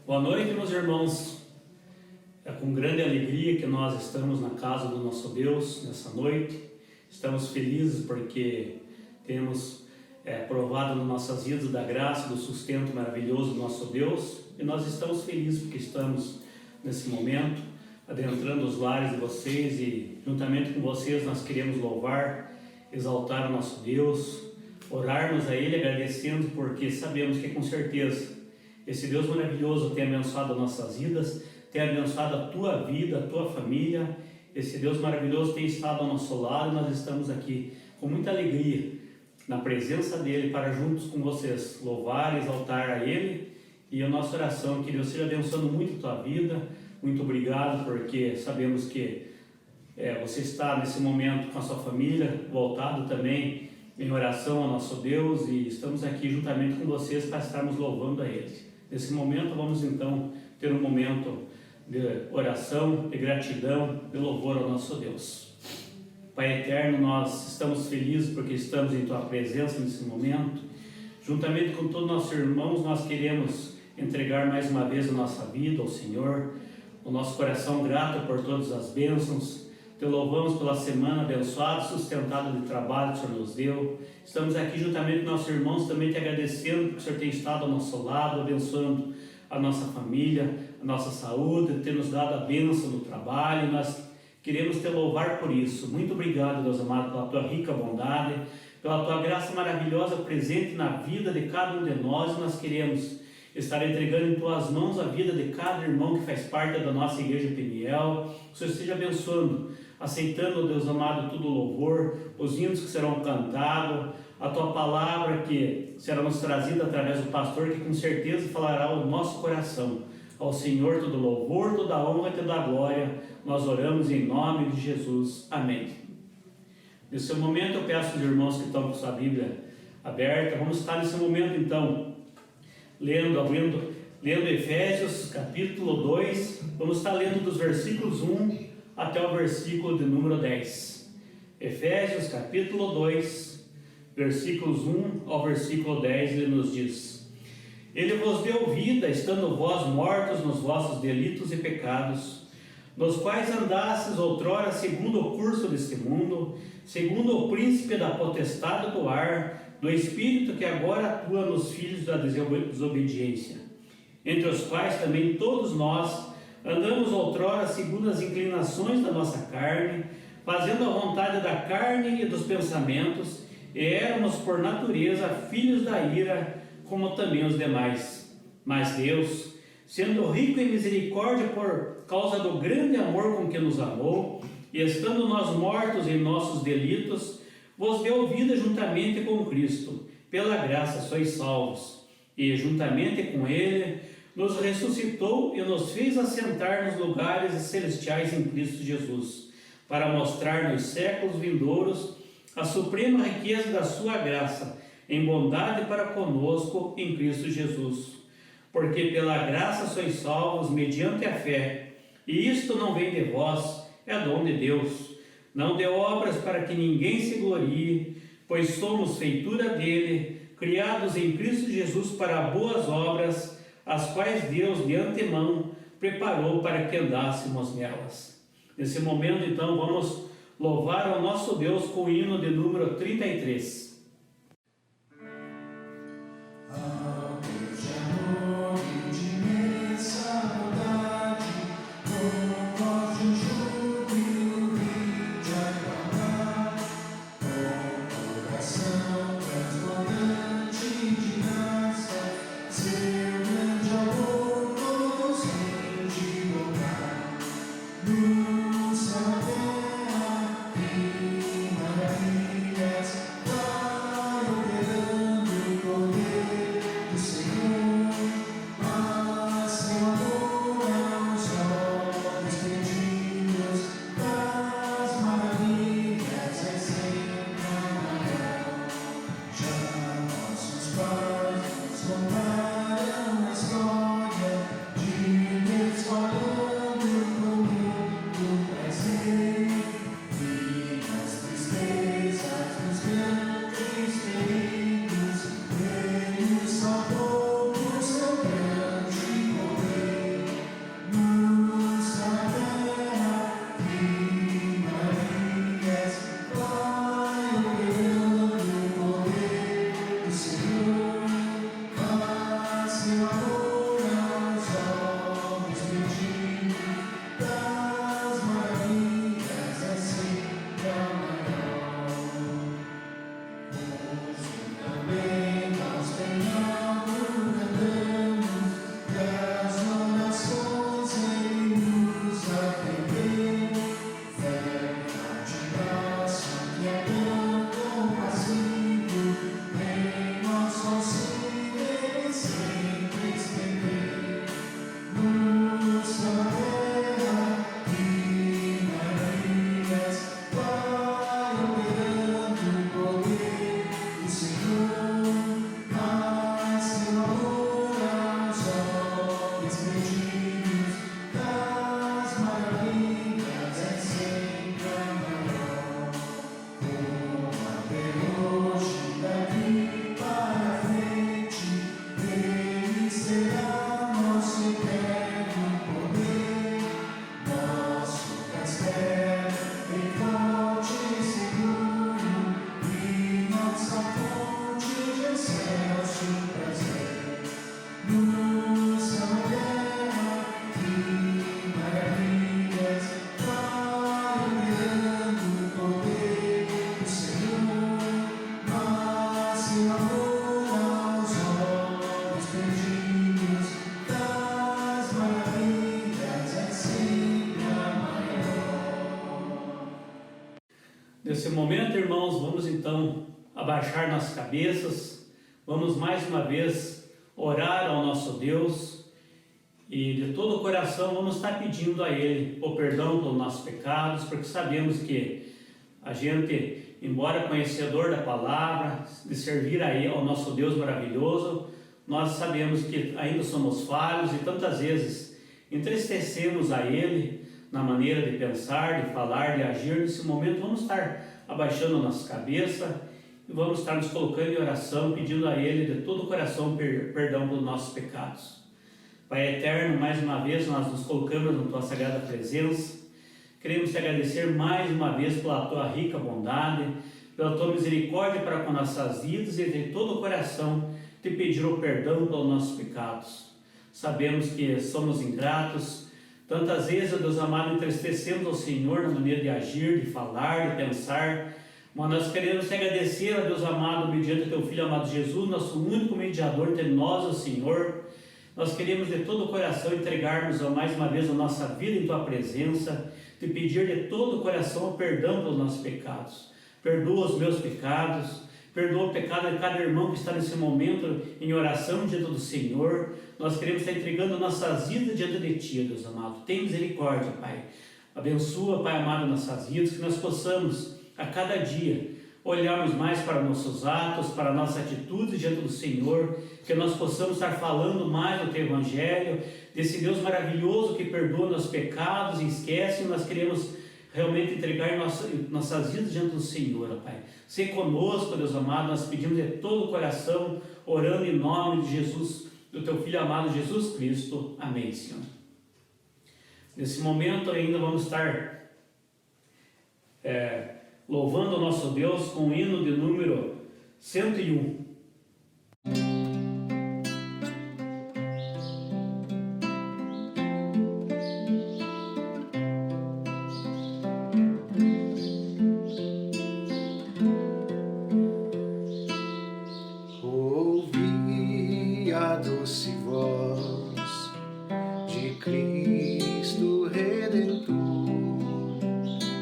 Boa noite, meus irmãos. É com grande alegria que nós estamos na casa do nosso Deus nessa noite. Estamos felizes porque temos provado nas nossas vidas da graça, do sustento maravilhoso do nosso Deus. E nós estamos felizes porque estamos nesse momento adentrando os lares de vocês e juntamente com vocês nós queremos louvar, exaltar o nosso Deus, orarmos a Ele agradecendo porque sabemos que com certeza esse Deus maravilhoso tem abençoado as nossas vidas, tem abençoado a tua vida, a tua família. Esse Deus maravilhoso tem estado ao nosso lado e nós estamos aqui com muita alegria na presença dEle para juntos com vocês louvar e exaltar a Ele. E a nossa oração é que Deus esteja abençoando muito a tua vida. Muito obrigado porque sabemos que você está nesse momento com a sua família, voltado também em oração ao nosso Deus, e estamos aqui juntamente com vocês para estarmos louvando a Ele. Nesse momento vamos então ter um momento de oração, de gratidão, de louvor ao nosso Deus. Pai eterno, nós estamos felizes porque estamos em Tua presença nesse momento. Juntamente com todos os nossos irmãos, nós queremos entregar mais uma vez a nossa vida ao Senhor, o nosso coração grato por todas as bênçãos. Te louvamos pela semana abençoada, sustentada de trabalho que o Senhor nos deu. Estamos aqui juntamente com nossos irmãos também te agradecendo porque o Senhor tem estado ao nosso lado, abençoando a nossa família, a nossa saúde, ter nos dado a bênção no trabalho. Nós queremos te louvar por isso. Muito obrigado, Deus amado, pela tua rica bondade, pela tua graça maravilhosa presente na vida de cada um de nós. E nós queremos estar entregando em tuas mãos a vida de cada irmão que faz parte da nossa igreja Peniel. Que o Senhor esteja abençoando, aceitando, Deus amado, todo o louvor, os hinos que serão cantados, a tua palavra que será nos trazida através do pastor, que com certeza falará ao nosso coração. Ao Senhor todo louvor, toda honra e toda glória. Nós oramos em nome de Jesus. Amém. Nesse momento eu peço aos irmãos que estão com sua Bíblia aberta, vamos estar nesse momento então lendo Efésios capítulo 2, vamos estar lendo dos versículos 1 até o versículo de número 10. Efésios capítulo 2, versículos 1 ao versículo 10, ele nos diz: Ele vos deu vida, estando vós mortos nos vossos delitos e pecados, nos quais andastes outrora segundo o curso deste mundo, segundo o príncipe da potestade do ar, do Espírito que agora atua nos filhos da desobediência, entre os quais também todos nós andamos outrora segundo as inclinações da nossa carne, fazendo a vontade da carne e dos pensamentos, e éramos por natureza filhos da ira, como também os demais. Mas Deus, sendo rico em misericórdia por causa do grande amor com que nos amou, e estando nós mortos em nossos delitos, vos deu vida juntamente com Cristo. Pela graça sois salvos. E juntamente com Ele nos ressuscitou e nos fez assentar nos lugares celestiais em Cristo Jesus, para mostrar nos séculos vindouros a suprema riqueza da sua graça, em bondade para conosco em Cristo Jesus. Porque pela graça sois salvos mediante a fé, e isto não vem de vós, é dom de Deus, não de obras para que ninguém se glorie, pois somos feitura dele, criados em Cristo Jesus para boas obras, as quais Deus de antemão preparou para que andássemos nelas. Nesse momento então vamos louvar ao nosso Deus com o hino de número 33. Maravilhas, vai operando o poder do Senhor. Nesse momento, irmãos, vamos então abaixar nossas cabeças, vamos mais uma vez orar ao nosso Deus e de todo o coração vamos estar pedindo a Ele o perdão pelos nossos pecados, porque sabemos que a gente, embora conhecedor da palavra, de servir ao nosso Deus maravilhoso, nós sabemos que ainda somos falhos e tantas vezes entristecemos a Ele na maneira de pensar, de falar, de agir. Nesse momento vamos estar abaixando a nossa cabeça e vamos estar nos colocando em oração, pedindo a Ele de todo o coração perdão pelos nossos pecados. Pai eterno, mais uma vez nós nos colocamos na Tua sagrada presença. Queremos te agradecer mais uma vez pela Tua rica bondade, pela Tua misericórdia para com nossas vidas e de todo o coração te pedir o perdão pelos nossos pecados. Sabemos que somos ingratos, tantas vezes, ó Deus amado, entristecemos ao Senhor na maneira de agir, de falar, de pensar, mas nós queremos te agradecer, ó Deus amado, mediante Teu Filho amado Jesus, nosso único mediador entre nós, ó Senhor. Nós queremos de todo o coração entregarmos mais uma vez a nossa vida em Tua presença, te pedir de todo o coração o perdão pelos nossos pecados. Perdoa os meus pecados, perdoa o pecado de cada irmão que está nesse momento em oração diante do Senhor. Nós queremos estar entregando nossas vidas diante de Ti, Deus amado. Tem misericórdia, Pai. Abençoa, Pai amado, nossas vidas, que nós possamos a cada dia olharmos mais para nossos atos, para nossas atitudes diante do Senhor, que nós possamos estar falando mais do Teu Evangelho, desse Deus maravilhoso que perdoa nossos pecados e esquece. Nós queremos realmente entregar nossas vidas diante do Senhor, Pai. Se conosco, Deus amado, nós pedimos de todo o coração, orando em nome de Jesus, do Teu Filho amado Jesus Cristo. Amém, Senhor. Nesse momento ainda vamos estar louvando o nosso Deus com o hino de número 101. Ouvi a doce voz de Cristo Redentor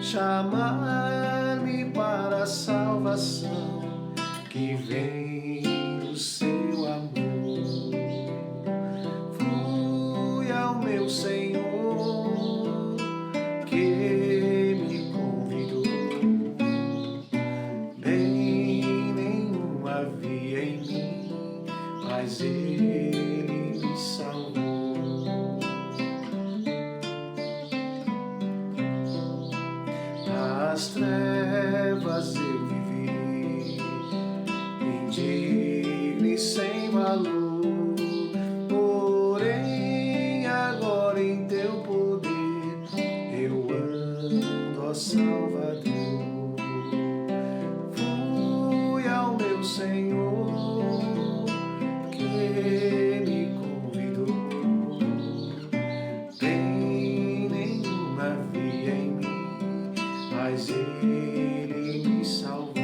chamar-me para a salvação que vem do Seu amor. Fui ao meu Senhor que me convidou, bem nenhum havia em mim, mas Ele me salvou. Nas trevas eu vivi, indigno e sem valor, porém agora em Teu poder eu ando, ó Salvador. Fui ao meu Senhor que me convidou, bem nenhum havia em mim, mas Ele me salvou.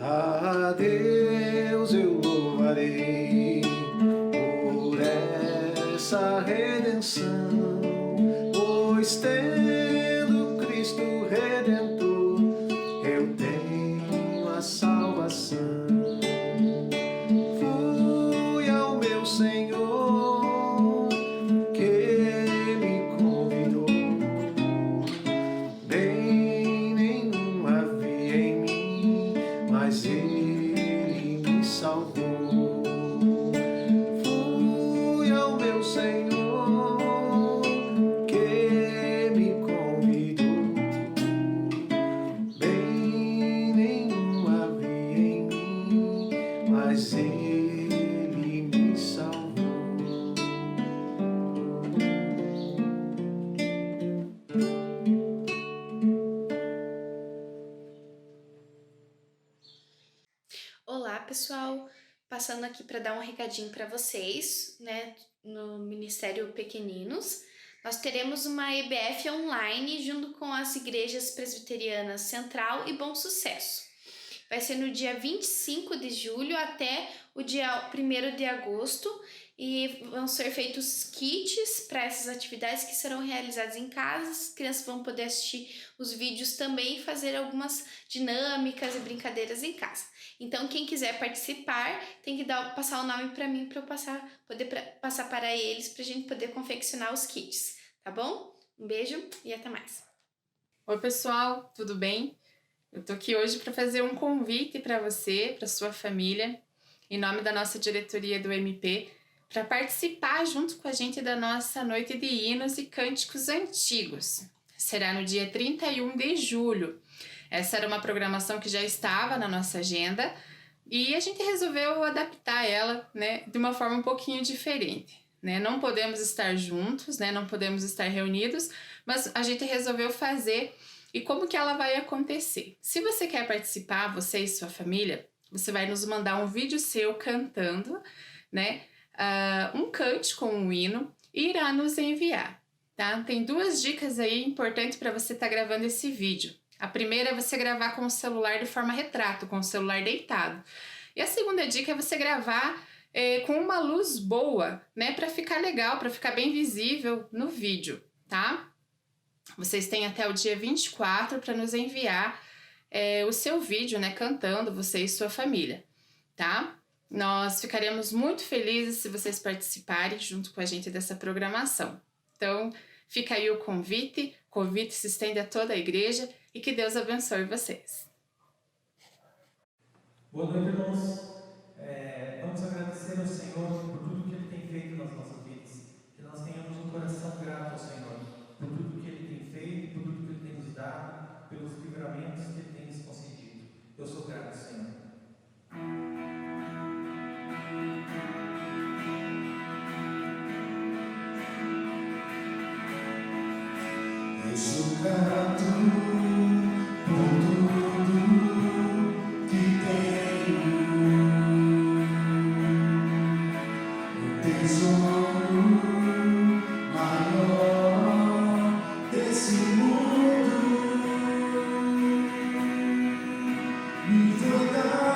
A Deus eu louvarei por essa redenção, pois tendo Cristo Redentor eu tenho a salvação. Senhor que me convidou, bem nenhum havia em mim, mas Ele me salvou. Fui ao meu Senhor que me convidou, bem nenhum havia em mim, mas Ele me salvou. Olá, pessoal! Passando aqui para dar um recadinho para vocês, né? No Ministério Pequeninos, nós teremos uma EBF online junto com as igrejas presbiterianas Central e Bom Sucesso. Vai ser no dia 25 de julho até o dia 1º de agosto e vão ser feitos kits para essas atividades que serão realizadas em casa. As crianças vão poder assistir os vídeos também e fazer algumas dinâmicas e brincadeiras em casa. Então, quem quiser participar tem que passar o nome para mim para eu poder passar para eles para a gente poder confeccionar os kits, tá bom? Um beijo e até mais. Oi pessoal, tudo bem? Eu tô aqui hoje para fazer um convite para você, para sua família, em nome da nossa diretoria do MP, para participar junto com a gente da nossa noite de hinos e cânticos antigos. Será no dia 31 de julho. Essa era uma programação que já estava na nossa agenda e a gente resolveu adaptar ela, né, de uma forma um pouquinho diferente. Né? Não podemos estar juntos, né? Não podemos estar reunidos, mas a gente resolveu fazer. E como que ela vai acontecer? Se você quer participar, você e sua família, você vai nos mandar um vídeo seu cantando, né? Um cântico com um hino e irá nos enviar, tá? Tem 2 dicas aí importantes para você estar gravando esse vídeo. A primeira é você gravar com o celular de forma retrato, com o celular deitado. E a segunda dica é você gravar com uma luz boa, né? Para ficar legal, para ficar bem visível no vídeo, tá? Vocês têm até o dia 24 para nos enviar o seu vídeo, né? Cantando, você e sua família, tá? Nós ficaremos muito felizes se vocês participarem junto com a gente dessa programação. Então, fica aí o convite se estende a toda a igreja e que Deus abençoe vocês. Boa noite, irmãos. Vamos agradecer ao Senhor por tudo que Ele tem feito nas nossas vidas. Que nós tenhamos um coração grato ao Senhor por tudo que Ele tem feito, por tudo que Ele tem nos dado, pelos livramentos que Ele tem nos concedido. Eu sou grato, Senhor. Eu sou grato por tudo que tenho. O tesouro maior desse mundo me foi dado.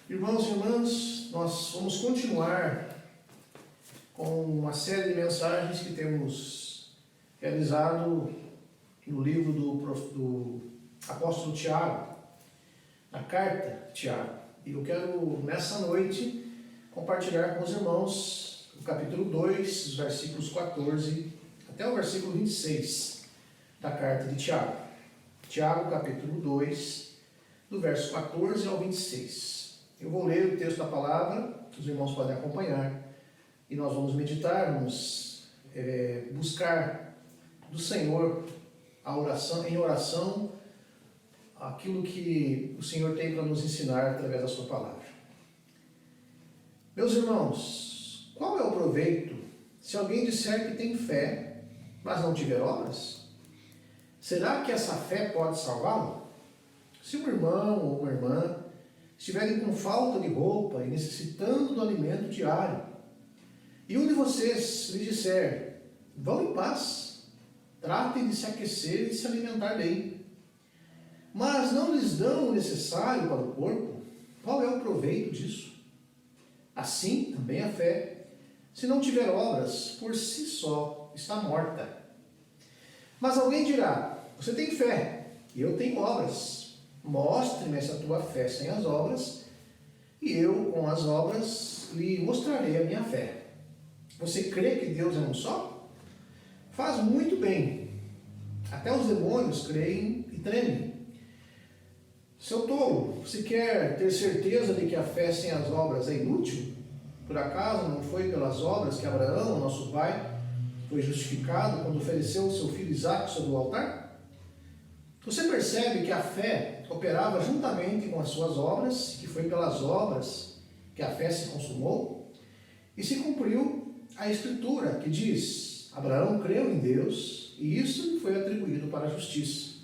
Irmãos e irmãs, nós vamos continuar com uma série de mensagens que temos realizado no livro do apóstolo Tiago, a carta de Tiago. E eu quero, nessa noite, compartilhar com os irmãos o capítulo 2, os versículos 14 até o versículo 26 da carta de Tiago. Tiago, capítulo 2, do verso 14 ao 26. Eu vou ler o texto da palavra, que os irmãos podem acompanhar, e nós vamos meditar, vamos buscar do Senhor em oração aquilo que o Senhor tem para nos ensinar através da sua palavra. Meus irmãos, qual é o proveito se alguém disser que tem fé, mas não tiver obras? Será que essa fé pode salvá-lo? Se um irmão ou uma irmã estiverem com falta de roupa e necessitando do alimento diário, e um de vocês lhe disser, vão em paz, tratem de se aquecer e de se alimentar bem, mas não lhes dão o necessário para o corpo, qual é o proveito disso? Assim também a fé, se não tiver obras, por si só está morta. Mas alguém dirá, você tem fé, e eu tenho obras. Mostre-me essa tua fé sem as obras, e eu, com as obras, lhe mostrarei a minha fé. Você crê que Deus é um só? Faz muito bem. Até os demônios creem e tremem. Seu tolo, você quer ter certeza de que a fé sem as obras é inútil? Por acaso não foi pelas obras que Abraão, nosso pai, foi justificado quando ofereceu o seu filho Isaque sobre o altar? Você percebe que a fé operava juntamente com as suas obras, que foi pelas obras que a fé se consumou, e se cumpriu a Escritura, que diz, Abraão creu em Deus, e isso lhe foi atribuído para a justiça.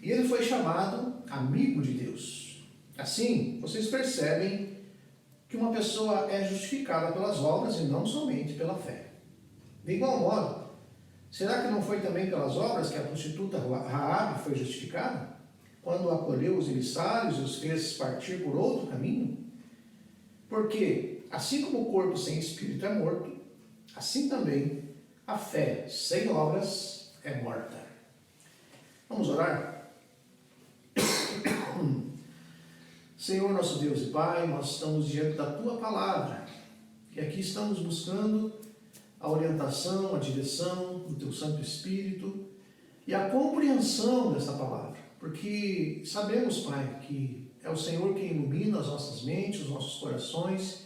E ele foi chamado amigo de Deus. Assim, vocês percebem que uma pessoa é justificada pelas obras e não somente pela fé. De igual modo, será que não foi também pelas obras que a prostituta Raabe foi justificada? Quando acolheu os emissários e os fez partir por outro caminho? Porque, assim como o corpo sem espírito é morto, assim também a fé sem obras é morta. Vamos orar? Senhor, nosso Deus e Pai, nós estamos diante da Tua Palavra, e aqui estamos buscando a orientação, a direção do Teu Santo Espírito e a compreensão dessa palavra, porque sabemos, Pai, que é o Senhor que ilumina as nossas mentes, os nossos corações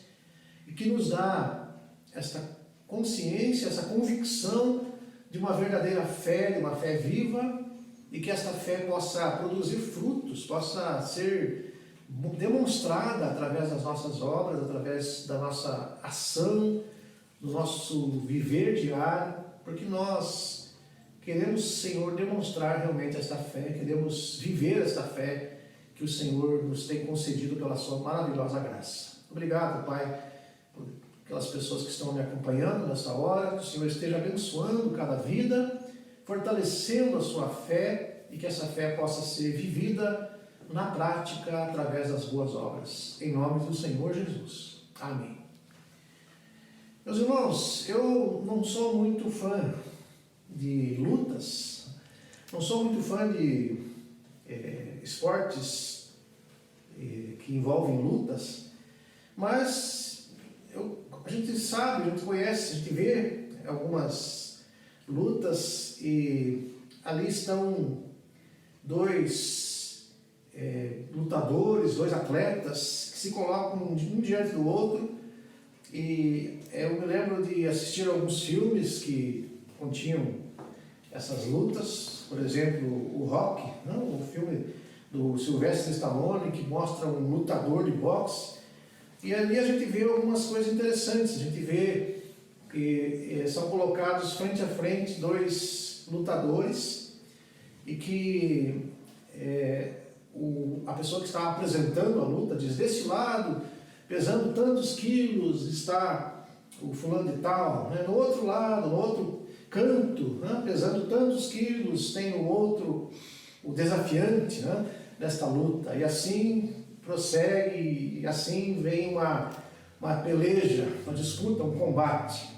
e que nos dá esta consciência, essa convicção de uma verdadeira fé, de uma fé viva, e que esta fé possa produzir frutos, possa ser demonstrada através das nossas obras, através da nossa ação, do nosso viver diário, porque nós queremos, Senhor, demonstrar realmente esta fé, queremos viver esta fé que o Senhor nos tem concedido pela sua maravilhosa graça. Obrigado, Pai, por aquelas pessoas que estão me acompanhando nessa hora, que o Senhor esteja abençoando cada vida, fortalecendo a sua fé e que essa fé possa ser vivida na prática através das boas obras. Em nome do Senhor Jesus. Amém. Meus irmãos, eu não sou muito fã de lutas, não sou muito fã de esportes que envolvem lutas, mas a gente sabe, a gente conhece, a gente vê algumas lutas e ali estão dois lutadores, dois atletas que se colocam um diante do outro. E eu me lembro de assistir alguns filmes que continham essas lutas, por exemplo, o Rock, o filme do Sylvester Stallone, que mostra um lutador de boxe, e ali a gente vê algumas coisas interessantes. A gente vê que são colocados frente a frente dois lutadores e que a pessoa que está apresentando a luta diz: desse lado, pesando tantos quilos, está o fulano de tal, né? No outro lado, no outro canto, né? Pesando tantos quilos, tem o outro, o desafiante, né? Nesta luta. E assim prossegue, e assim vem uma peleja, uma disputa, um combate.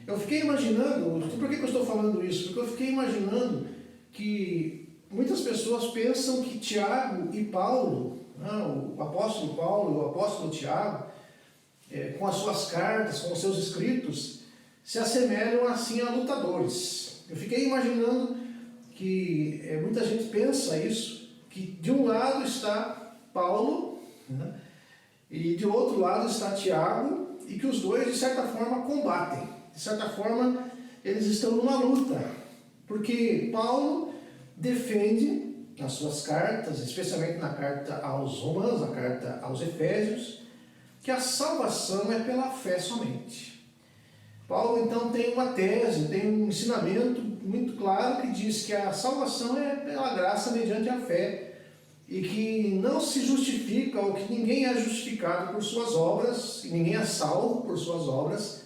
Eu fiquei imaginando, por que eu estou falando isso? Porque eu fiquei imaginando que muitas pessoas pensam que Tiago e Paulo, o apóstolo Paulo e o apóstolo Tiago, com as suas cartas, com os seus escritos, se assemelham assim a lutadores. Eu fiquei imaginando que muita gente pensa isso, que de um lado está Paulo, né, e de outro lado está Tiago, e que os dois de certa forma combatem, de certa forma eles estão numa luta, porque Paulo defende nas suas cartas, especialmente na carta aos Romanos, na carta aos Efésios, que a salvação é pela fé somente. Paulo então tem uma tese, tem um ensinamento muito claro que diz que a salvação é pela graça mediante a fé e que não se justifica, ou que ninguém é justificado por suas obras, e ninguém é salvo por suas obras,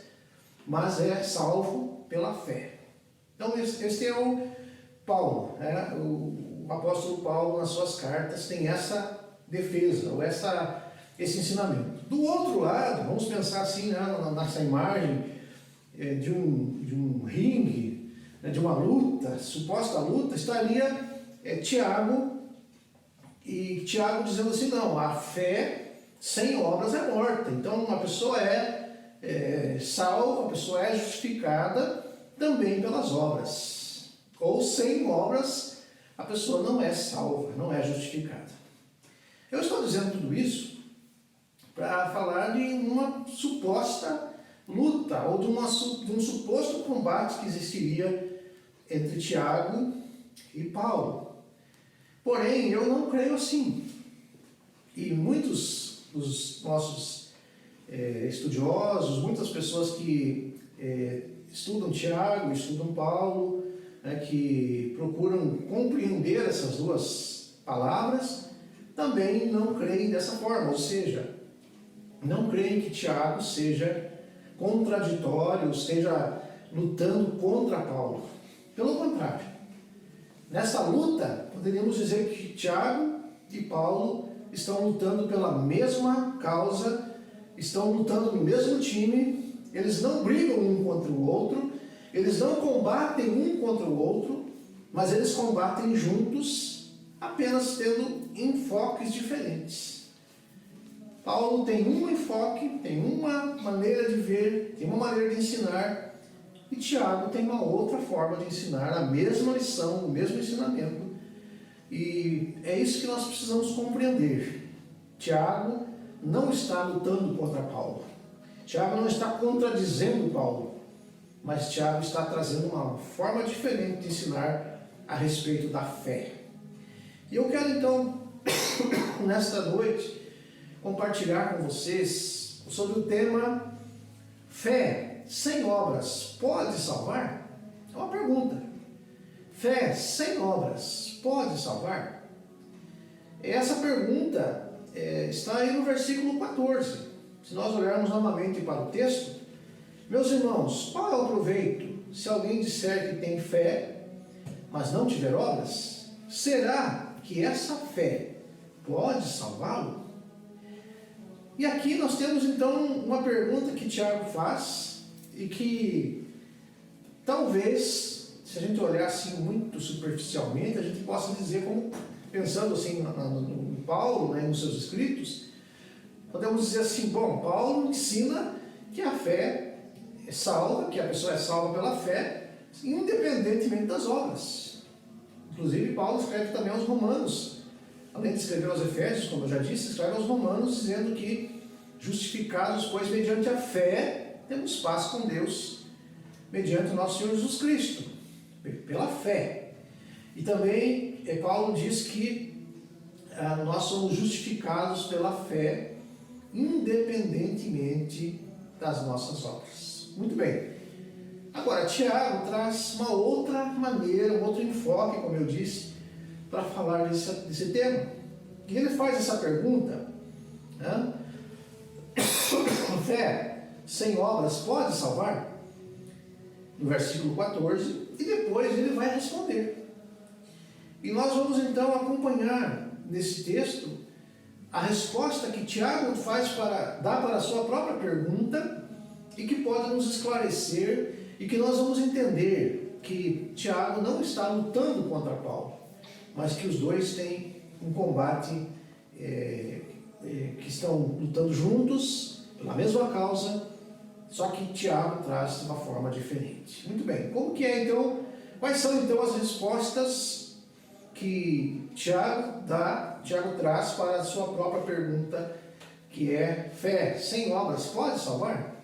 mas é salvo pela fé. Então este é o Paulo, né? O apóstolo Paulo nas suas cartas tem essa defesa, ou esse ensinamento. Do outro lado, vamos pensar assim, né, nessa imagem de um ringue, né, de uma luta, suposta luta, estaria Tiago, e Tiago dizendo assim: não, a fé sem obras é morta. Então a pessoa é salva, a pessoa é justificada também pelas obras. Ou sem obras, a pessoa não é salva, não é justificada. Eu estou dizendo tudo isso para falar de uma suposta luta, ou de um suposto combate que existiria entre Tiago e Paulo. Porém, eu não creio assim. E muitos dos nossos estudiosos, muitas pessoas que estudam Tiago, estudam Paulo, né, que procuram compreender essas duas palavras, também não creem dessa forma, ou seja, não creem que Tiago seja contraditório, esteja lutando contra Paulo. Pelo contrário, nessa luta, poderíamos dizer que Tiago e Paulo estão lutando pela mesma causa, estão lutando no mesmo time, eles não brigam um contra o outro, eles não combatem um contra o outro, mas eles combatem juntos, apenas tendo enfoques diferentes. Paulo tem um enfoque, tem uma maneira de ver, tem uma maneira de ensinar, e Tiago tem uma outra forma de ensinar a mesma lição, o mesmo ensinamento. E é isso que nós precisamos compreender. Tiago não está lutando contra Paulo. Tiago não está contradizendo Paulo, mas Tiago está trazendo uma forma diferente de ensinar a respeito da fé. E eu quero então nesta noite, compartilhar com vocês sobre o tema fé sem obras pode salvar? É uma pergunta. Fé sem obras pode salvar? Essa pergunta está aí no versículo 14. Se nós olharmos novamente para o texto, meus irmãos, qual é o proveito se alguém disser que tem fé, mas não tiver obras? Será que essa fé pode salvá-lo? E aqui nós temos então uma pergunta que Tiago faz e que talvez, se a gente olhar assim muito superficialmente, a gente possa dizer, como pensando assim no Paulo, né, nos seus escritos, podemos dizer assim, bom, Paulo ensina que a fé é salva, que a pessoa é salva pela fé, independentemente das obras. Inclusive, Paulo escreve também aos Romanos, além de escrever aos Efésios, como eu já disse, escreve aos Romanos, dizendo que justificados, pois, mediante a fé, temos paz com Deus, mediante o nosso Senhor Jesus Cristo, pela fé. E também, Paulo diz que nós somos justificados pela fé, independentemente das nossas obras. Muito bem. Agora, Tiago traz uma outra maneira, um outro enfoque, como eu disse, para falar desse tema. E ele faz essa pergunta, né? Fé sem obras pode salvar? No versículo 14, e depois ele vai responder. E nós vamos então acompanhar nesse texto a resposta que Tiago dá para a sua própria pergunta e que pode nos esclarecer e que nós vamos entender que Tiago não está lutando contra Paulo, mas que os dois têm um combate, que estão lutando juntos pela mesma causa, só que Tiago traz de uma forma diferente. Muito bem, como que é então? Quais são então as respostas que Tiago traz para a sua própria pergunta, que é fé sem obras pode salvar?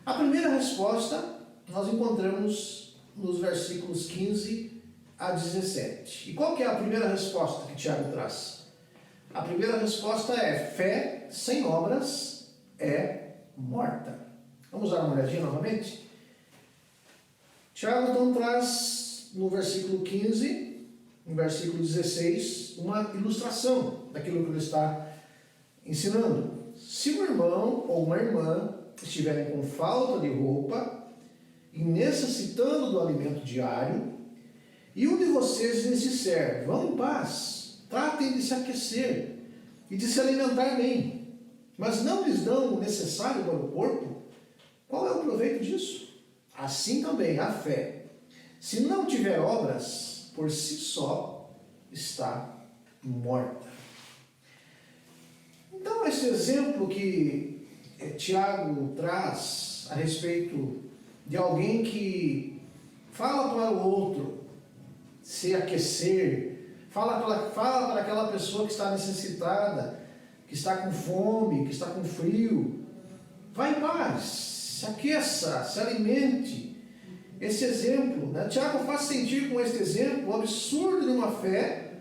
A primeira resposta nós encontramos nos versículos 15 a 17. E qual que é a primeira resposta que Tiago traz? A primeira resposta é: fé sem obras é morta. Vamos dar uma olhadinha novamente? Tiago então traz no versículo 15, no versículo 16, uma ilustração daquilo que ele está ensinando. Se um irmão ou uma irmã estiverem com falta de roupa e necessitando do alimento diário, e um de vocês lhes disser: vão em paz, tratem de se aquecer e de se alimentar bem, mas não lhes dão o necessário para o corpo, qual é o proveito disso? Assim também a fé, se não tiver obras, por si só está morta. Então, esse exemplo que Tiago traz a respeito de alguém que fala para o outro se aquecer, fala para aquela pessoa que está necessitada, que está com fome, que está com frio, vá em paz, se aqueça, se alimente. Esse exemplo, né? Tiago faz sentir com este exemplo o absurdo de uma fé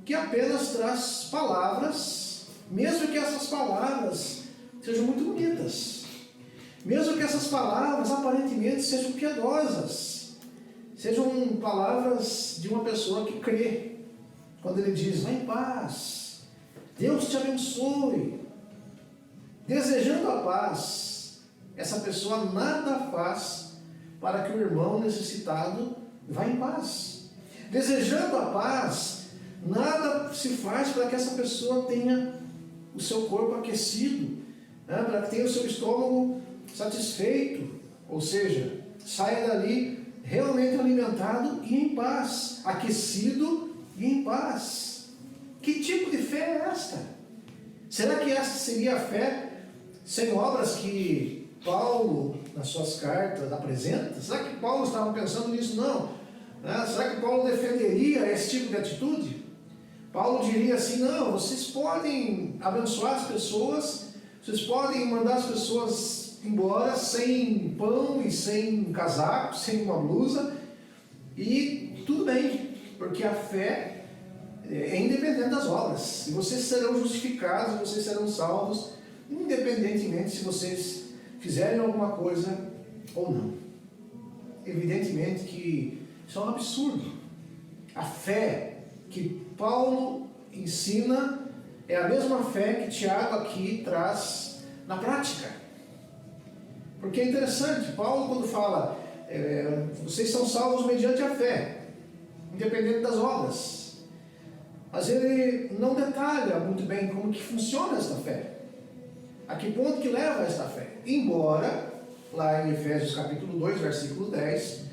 que apenas traz palavras, mesmo que essas palavras sejam muito bonitas, mesmo que essas palavras aparentemente sejam piedosas, sejam palavras de uma pessoa que crê. Quando ele diz: vá em paz, Deus te abençoe, desejando a paz, essa pessoa nada faz para que o irmão necessitado vá em paz. Desejando a paz, nada se faz para que essa pessoa tenha o seu corpo aquecido, né? Para que tenha o seu estômago satisfeito, ou seja, saia dali realmente alimentado e em paz, aquecido e em paz. Que tipo de fé é esta? Será que esta seria a fé sem obras que Paulo, nas suas cartas, apresenta? Será que Paulo estava pensando nisso? Não. Será que Paulo defenderia esse tipo de atitude? Paulo diria assim: não, vocês podem abençoar as pessoas, vocês podem mandar as pessoas embora sem pão e sem casaco, sem uma blusa, e tudo bem, porque a fé é independente das obras. E vocês serão justificados, vocês serão salvos, independentemente se vocês fizerem alguma coisa ou não. Evidentemente que isso é um absurdo. A fé que Paulo ensina é a mesma fé que Tiago aqui traz na prática. Porque é interessante, Paulo quando fala, vocês são salvos mediante a fé, independente das obras. Mas ele não detalha muito bem como que funciona esta fé. A que ponto que leva esta fé? Embora, lá em Efésios capítulo 2, versículo 10,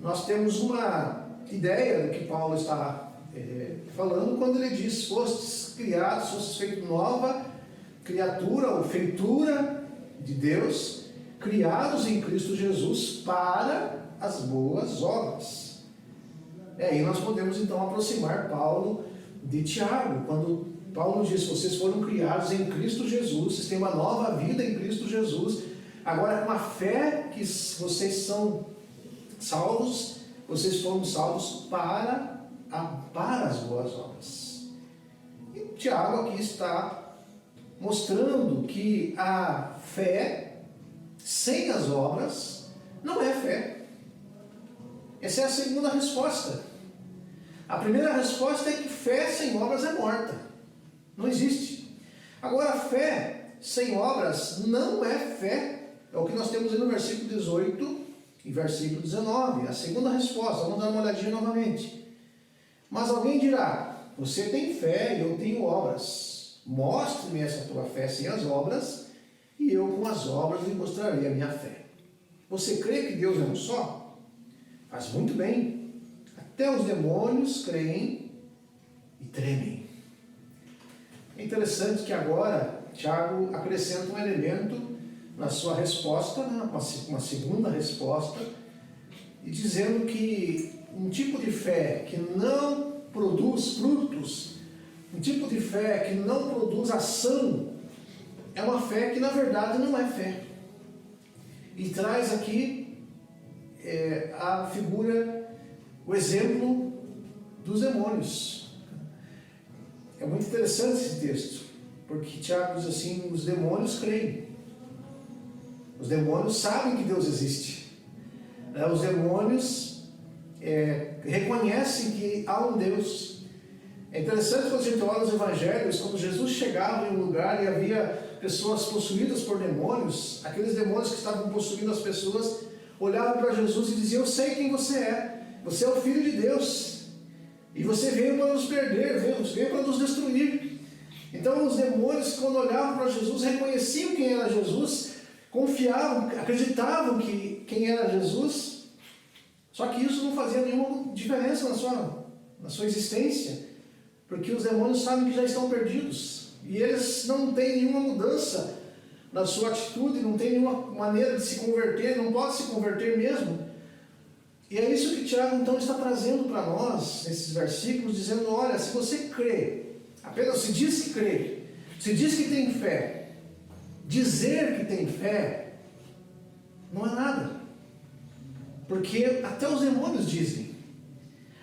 nós temos uma ideia do que Paulo está falando quando ele diz: fostes criados, fostes feito nova criatura ou feitura de Deus, criados em Cristo Jesus para as boas obras. E aí nós podemos então aproximar Paulo de Tiago, quando Paulo diz: vocês foram criados em Cristo Jesus, vocês têm uma nova vida em Cristo Jesus, agora com a fé que vocês são salvos, vocês foram salvos para as boas obras. E Tiago aqui está mostrando que a fé sem as obras não é fé. Essa é a segunda resposta. A primeira resposta é que fé sem obras é morta. Não existe. Agora, a fé sem obras não é fé. É o que nós temos aí no versículo 18 e versículo 19. A segunda resposta. Vamos dar uma olhadinha novamente. Mas alguém dirá: você tem fé e eu tenho obras. Mostre-me essa tua fé sem as obras, e eu com as obras lhe mostrarei a minha fé. Você crê que Deus é um só? Faz muito bem. Até os demônios creem e tremem. É interessante que agora Tiago acrescenta um elemento na sua resposta, uma segunda resposta, e dizendo que um tipo de fé que não produz frutos, um tipo de fé que não produz ação, é uma fé que na verdade não é fé. E traz aqui a figura, o exemplo dos demônios. É muito interessante esse texto, porque Tiago diz assim: os demônios creem. Os demônios sabem que Deus existe. Os demônios reconhecem que há um Deus. É interessante quando a gente olha os evangelhos, quando Jesus chegava em um lugar e havia pessoas possuídas por demônios, aqueles demônios que estavam possuindo as pessoas olhavam para Jesus e diziam: eu sei quem você é o Filho de Deus, e você veio para nos perder, veio para nos destruir. Então os demônios, quando olhavam para Jesus, reconheciam quem era Jesus, confiavam, acreditavam que quem era Jesus. Só que isso não fazia nenhuma diferença na sua existência, porque os demônios sabem que já estão perdidos, e eles não têm nenhuma mudança na sua atitude, não tem nenhuma maneira de se converter, não pode se converter mesmo. E é isso que Tiago então está trazendo para nós, nesses versículos, dizendo: olha, se você crê, apenas se diz que crê, se diz que tem fé, dizer que tem fé não é nada. Porque até os demônios dizem,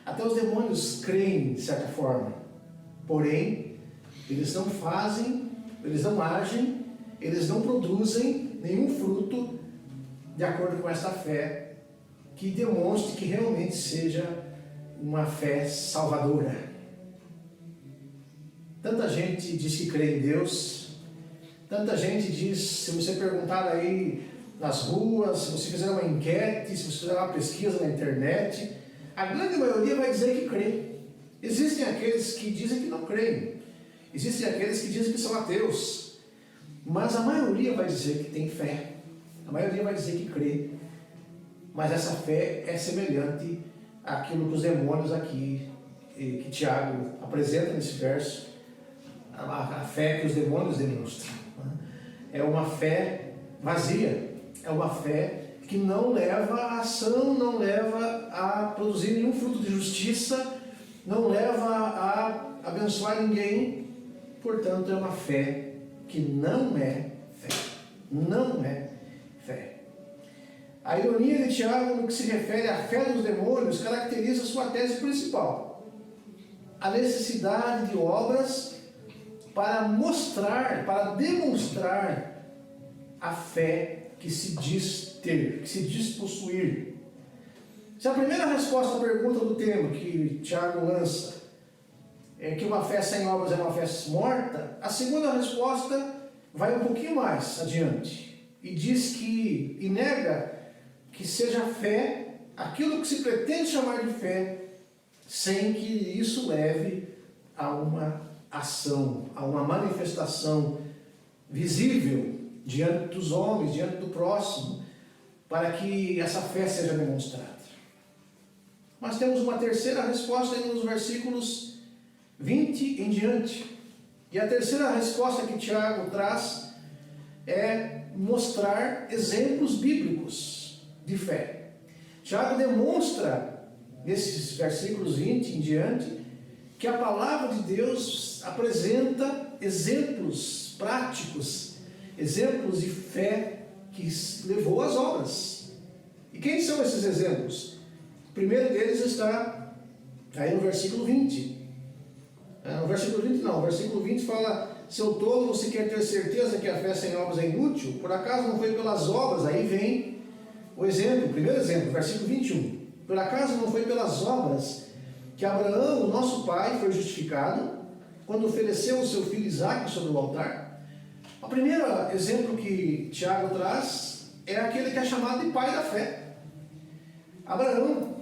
até os demônios creem de certa forma, porém eles não fazem, eles não agem, eles não produzem nenhum fruto de acordo com essa fé que demonstre que realmente seja uma fé salvadora. Tanta gente diz que crê em Deus, tanta gente diz, se você perguntar aí nas ruas, se você fizer uma enquete, se você fizer uma pesquisa na internet, a grande maioria vai dizer que crê. Existem aqueles que dizem que não creem, existem aqueles que dizem que são ateus, mas a maioria vai dizer que tem fé, a maioria vai dizer que crê. Mas essa fé é semelhante àquilo que os demônios aqui, que Tiago apresenta nesse verso, a fé que os demônios demonstram. É uma fé vazia, é uma fé que não leva a ação, não leva a produzir nenhum fruto de justiça, não leva a abençoar ninguém. Portanto, é uma fé que não é fé. Não é fé. A ironia de Tiago no que se refere à fé dos demônios caracteriza sua tese principal. a necessidade de obras para mostrar, para demonstrar a fé que se diz ter, que se diz possuir. Se a primeira resposta à pergunta do tema que Tiago lança é que uma fé sem obras é uma fé morta, a segunda resposta vai um pouquinho mais adiante e diz que, e nega que seja fé aquilo que se pretende chamar de fé, sem que isso leve a uma ação, a uma manifestação visível diante dos homens, diante do próximo, para que essa fé seja demonstrada. Mas temos uma terceira resposta nos versículos 20 em diante. E a terceira resposta que Tiago traz é mostrar exemplos bíblicos de fé. Tiago demonstra, nesses versículos 20 em diante, que a palavra de Deus apresenta exemplos práticos, exemplos de fé que levou às obras. E quem são esses exemplos? O primeiro deles está aí no versículo 20. No versículo 20 não, o versículo 20 fala: seu tolo, você quer ter certeza que a fé sem obras é inútil? Por acaso não foi pelas obras? Aí vem o exemplo, o primeiro exemplo, versículo 21. Por acaso não foi pelas obras que Abraão, o nosso pai, foi justificado quando ofereceu o seu filho Isaque sobre o altar? O primeiro exemplo que Tiago traz é aquele que é chamado de pai da fé, Abraão.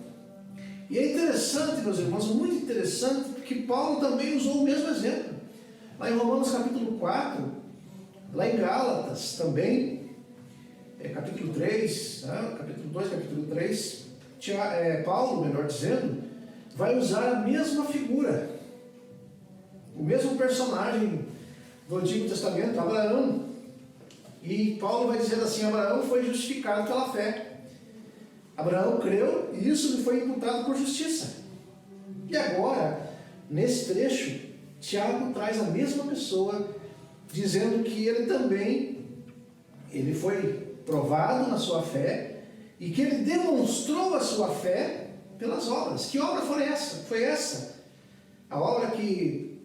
E é interessante, meus irmãos, muito interessante, porque Paulo também usou o mesmo exemplo. Lá em Romanos capítulo 4, lá em Gálatas também, capítulo 3, capítulo 2, capítulo 3, Paulo, melhor dizendo, vai usar a mesma figura, o mesmo personagem do Antigo Testamento, Abraão. E Paulo vai dizer assim: Abraão foi justificado pela fé. Abraão creu e isso lhe foi imputado por justiça. E agora, nesse trecho, Tiago traz a mesma pessoa, dizendo que ele também, ele foi provado na sua fé e que ele demonstrou a sua fé pelas obras. Que obra foi essa? Foi essa. A obra que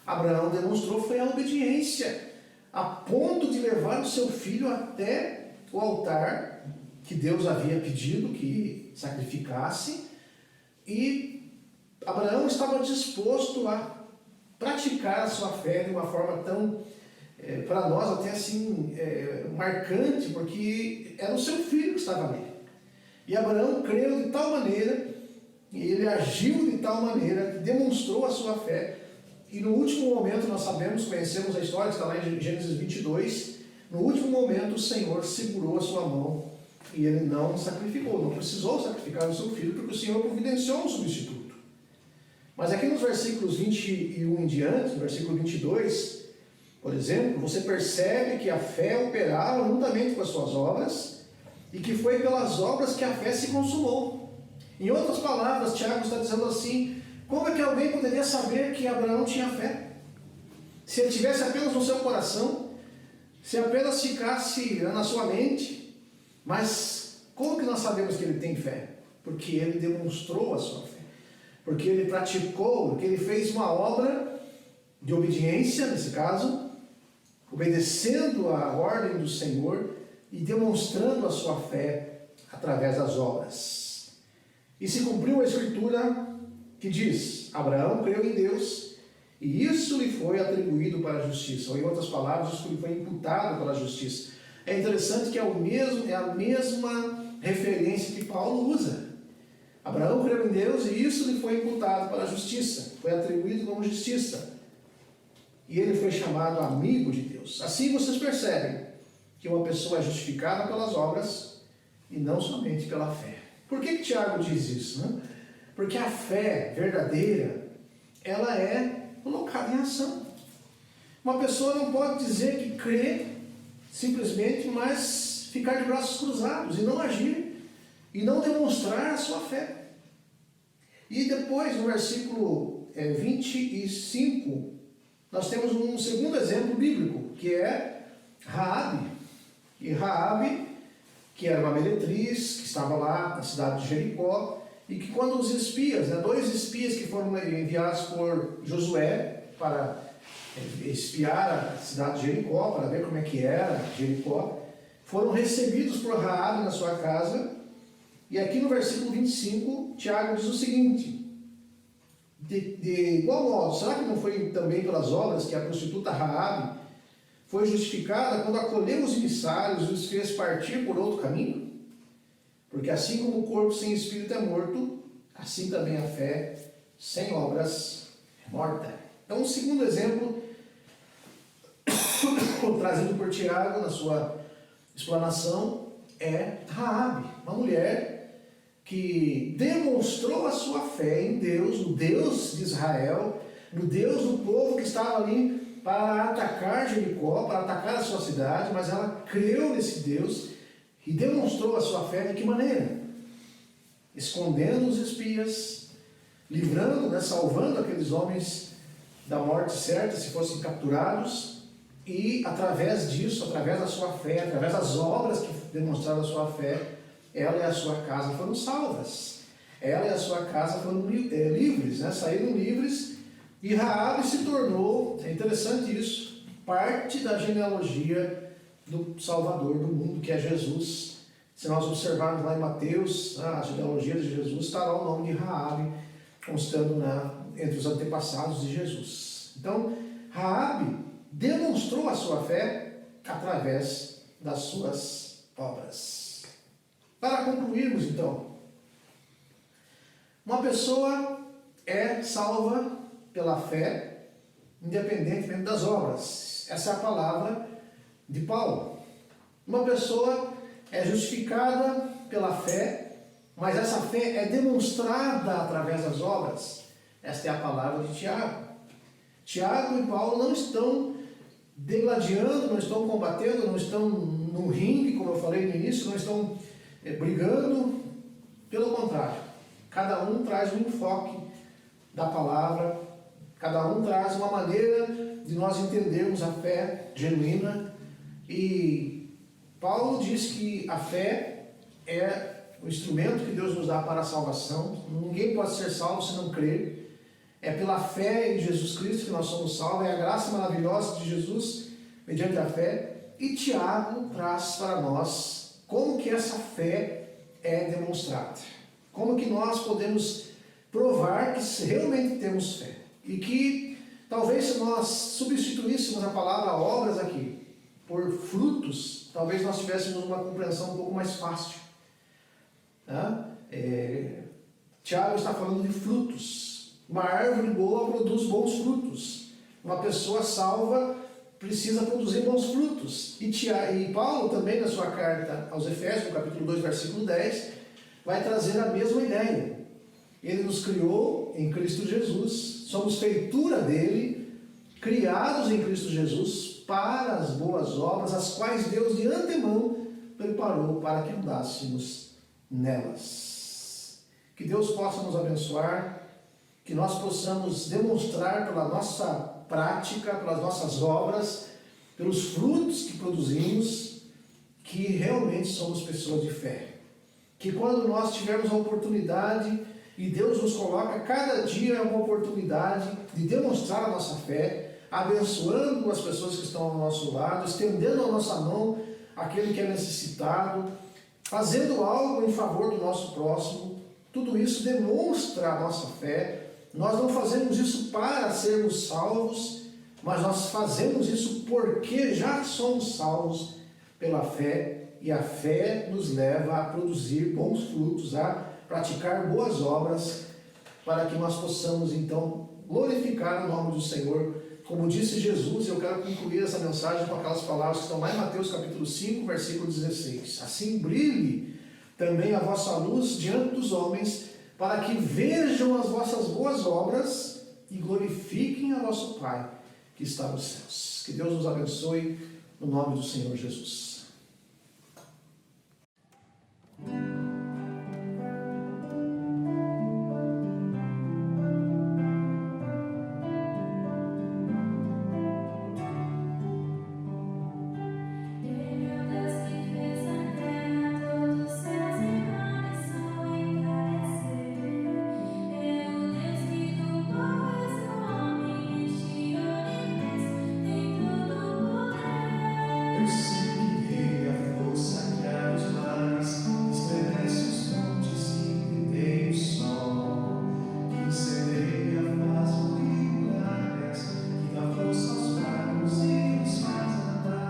Abraão demonstrou foi a obediência, a ponto de levar o seu filho até o altar que Deus havia pedido que sacrificasse, e Abraão estava disposto a praticar a sua fé de uma forma tão, para nós até assim, marcante, porque era o seu filho que estava ali. E Abraão creu de tal maneira, e ele agiu de tal maneira, que demonstrou a sua fé, e no último momento nós sabemos, conhecemos a história, está lá em Gênesis 22, no último momento o Senhor segurou a sua mão e ele não sacrificou, não precisou sacrificar o seu filho, porque o Senhor providenciou um substituto. Mas aqui nos versículos 21 em diante, no versículo 22, por exemplo, você percebe que a fé operava juntamente com as suas obras e que foi pelas obras que a fé se consumou. Em outras palavras, Tiago está dizendo assim: como é que alguém poderia saber que Abraão tinha fé? Se ele tivesse apenas no seu coração, se apenas ficasse na sua mente. Mas como que nós sabemos que ele tem fé? Porque ele demonstrou a sua fé, porque ele praticou, porque ele fez uma obra de obediência, nesse caso, obedecendo à ordem do Senhor e demonstrando a sua fé através das obras. E se cumpriu a escritura que diz: Abraão creu em Deus e isso lhe foi atribuído para a justiça. Ou em outras palavras, isso lhe foi imputado para a justiça. É interessante que é a mesma referência que Paulo usa. Abraão creu em Deus e isso lhe foi imputado para a justiça, foi atribuído como justiça. E ele foi chamado amigo de Deus. Assim vocês percebem que uma pessoa é justificada pelas obras e não somente pela fé. Por que Tiago diz isso? Né? Porque a fé verdadeira, ela é colocada em ação. Uma pessoa não pode dizer que crê simplesmente, mas ficar de braços cruzados e não agir, e não demonstrar a sua fé. E depois, no versículo 25, nós temos um segundo exemplo bíblico, que é Raabe. E Raabe, que era uma meretriz, que estava lá na cidade de Jericó, e que quando os espias, dois espias que foram enviados por Josué para espiar a cidade de Jericó, para ver como é que era Jericó, foram recebidos por Raabe na sua casa. E aqui no versículo 25, Tiago diz o seguinte: de igual modo, será que não foi também pelas obras que a prostituta Raabe foi justificada quando acolheu os emissários e os fez partir por outro caminho? Porque assim como o corpo sem espírito é morto, assim também a fé sem obras é morta. Então, um segundo exemplo trazido por Tiago na sua explanação é Raabe, uma mulher que demonstrou a sua fé em Deus, no Deus de Israel, no Deus do povo que estava ali para atacar Jericó, para atacar a sua cidade, mas ela creu nesse Deus e demonstrou a sua fé de que maneira? Escondendo os espias, livrando, salvando aqueles homens da morte certa, se fossem capturados, e através disso, através da sua fé, através das obras que demonstraram a sua fé, ela e a sua casa foram salvas. Ela e a sua casa foram livres, saíram livres, e Raabe se tornou, é interessante isso, parte da genealogia do Salvador do mundo, que é Jesus. Se nós observarmos lá em Mateus, a genealogia de Jesus, está lá o nome de Raabe, constando entre os antepassados de Jesus. Então, Raabe demonstrou a sua fé através das suas obras. Para concluirmos, então, uma pessoa é salva pela fé, independentemente das obras. Essa é a palavra de Paulo. Uma pessoa é justificada pela fé, mas essa fé é demonstrada através das obras. Esta é a palavra de Tiago. Tiago e Paulo não estão degladiando, não estão combatendo, não estão no ringue, como eu falei no início, não estão brigando. Pelo contrário, cada um traz um enfoque da palavra, cada um traz uma maneira de nós entendermos a fé genuína. E Paulo diz que a fé é o instrumento que Deus nos dá para a salvação. Ninguém pode ser salvo se não crer. É pela fé em Jesus Cristo que nós somos salvos. É a graça maravilhosa de Jesus mediante a fé. E Tiago traz para nós como que essa fé é demonstrada. Como que nós podemos provar que realmente temos fé. E que talvez se nós substituíssemos a palavra obras aqui por frutos, talvez nós tivéssemos uma compreensão um pouco mais fácil. Tiago está falando de frutos. Uma árvore boa produz bons frutos. Uma pessoa salva precisa produzir bons frutos. E Paulo também, na sua carta aos Efésios, no capítulo 2, versículo 10, vai trazer a mesma ideia. Ele nos criou em Cristo Jesus, somos feitura dele, criados em Cristo Jesus para as boas obras, as quais Deus de antemão preparou para que andássemos nelas. Que Deus possa nos abençoar, que nós possamos demonstrar pela nossa prática, pelas nossas obras, pelos frutos que produzimos, que realmente somos pessoas de fé. Que quando nós tivermos a oportunidade, e Deus nos coloca, cada dia é uma oportunidade de demonstrar a nossa fé, abençoando as pessoas que estão ao nosso lado, estendendo a nossa mão àquele que é necessitado, fazendo algo em favor do nosso próximo. Tudo isso demonstra a nossa fé. Nós não fazemos isso para sermos salvos, mas nós fazemos isso porque já somos salvos pela fé, e a fé nos leva a produzir bons frutos, a praticar boas obras, para que nós possamos então glorificar o nome do Senhor. Como disse Jesus, eu quero concluir essa mensagem com aquelas palavras que estão lá em Mateus capítulo 5, versículo 16. Assim brilhe também a vossa luz diante dos homens, para que vejam as vossas boas obras e glorifiquem a vosso Pai que está nos céus. Que Deus nos abençoe no nome do Senhor Jesus. Deus que fez a terra, todos os céus e mares só encarecer. seguirei a força que há nos mares, estremece os montes e detém o sol. Que sereia faz milagres, que dá força aos fracos e nos faz andar.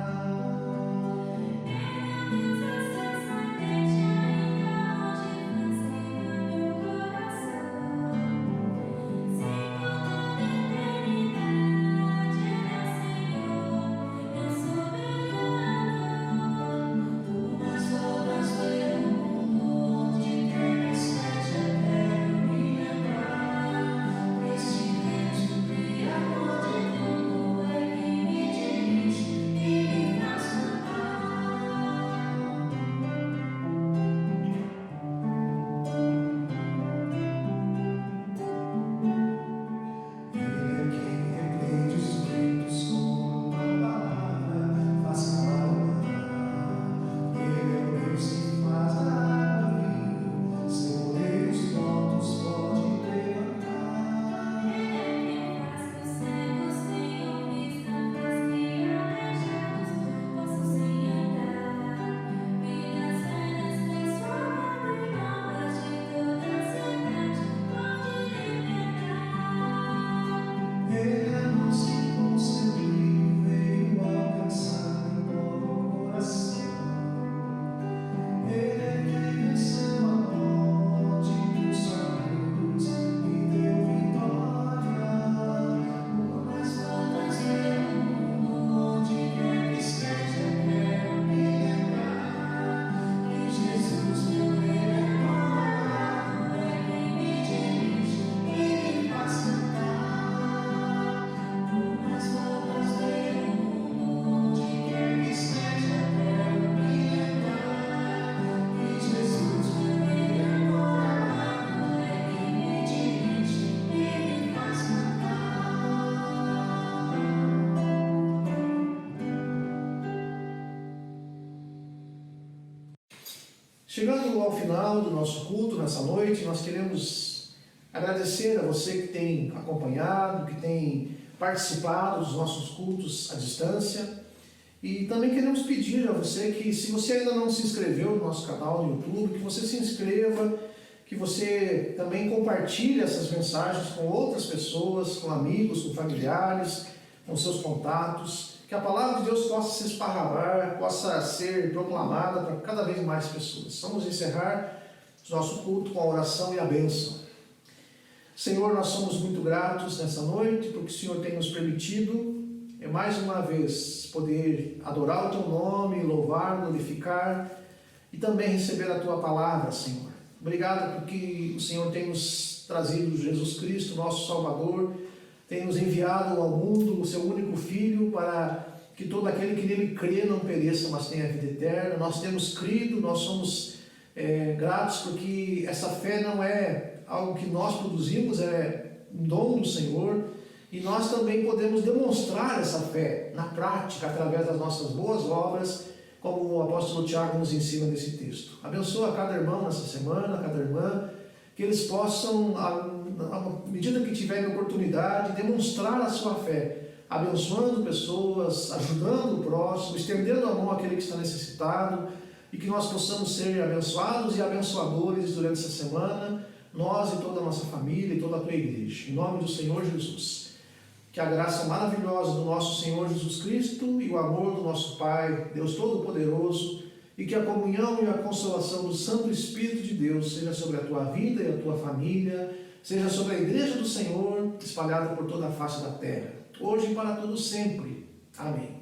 Ele é nosso inconcebível, veio alcançar em todo o coração. Ele é quem venceu a morte, cruzou a cruz e deu vitória. Por mais voltas pelo mundo, onde quer que esteja, quero me lembrar que Jesus, meu Redentor, é quem me dirige e me faz cantar. Chegando ao final do nosso culto nessa noite, nós queremos agradecer a você que tem acompanhado, que tem participado dos nossos cultos à distância. E também queremos pedir a você que, se você ainda não se inscreveu no nosso canal no YouTube, que você se inscreva, que você também compartilhe essas mensagens com outras pessoas, com amigos, com familiares, com seus contatos, que a palavra de Deus possa se esparramar, possa ser proclamada para cada vez mais pessoas. Vamos encerrar o nosso culto com a oração e a bênção. Senhor, nós somos muito gratos nessa noite, porque o Senhor tem nos permitido, mais uma vez, poder adorar o Teu nome, louvar, glorificar e também receber a Tua palavra, Senhor. Obrigado porque o Senhor tem nos trazido Jesus Cristo, nosso Salvador, tem nos enviado ao mundo o Seu único Filho para que todo aquele que nele crê não pereça, mas tenha vida eterna. Nós temos crido, nós somos gratos porque essa fé não é algo que nós produzimos, é um dom do Senhor, e nós também podemos demonstrar essa fé na prática, através das nossas boas obras, como o apóstolo Tiago nos ensina nesse texto. Abençoa cada irmão nessa semana, cada irmã, que eles possam, à medida que tiverem oportunidade, demonstrar a sua fé, abençoando pessoas, ajudando o próximo, estendendo a mão àquele que está necessitado, e que nós possamos ser abençoados e abençoadores durante essa semana, nós e toda a nossa família e toda a tua igreja. Em nome do Senhor Jesus. Que a graça maravilhosa do nosso Senhor Jesus Cristo e o amor do nosso Pai, Deus Todo-Poderoso, e que a comunhão e a consolação do Santo Espírito de Deus seja sobre a tua vida e a tua família, seja sobre a igreja do Senhor, espalhada por toda a face da terra, hoje e para todo sempre. Amém.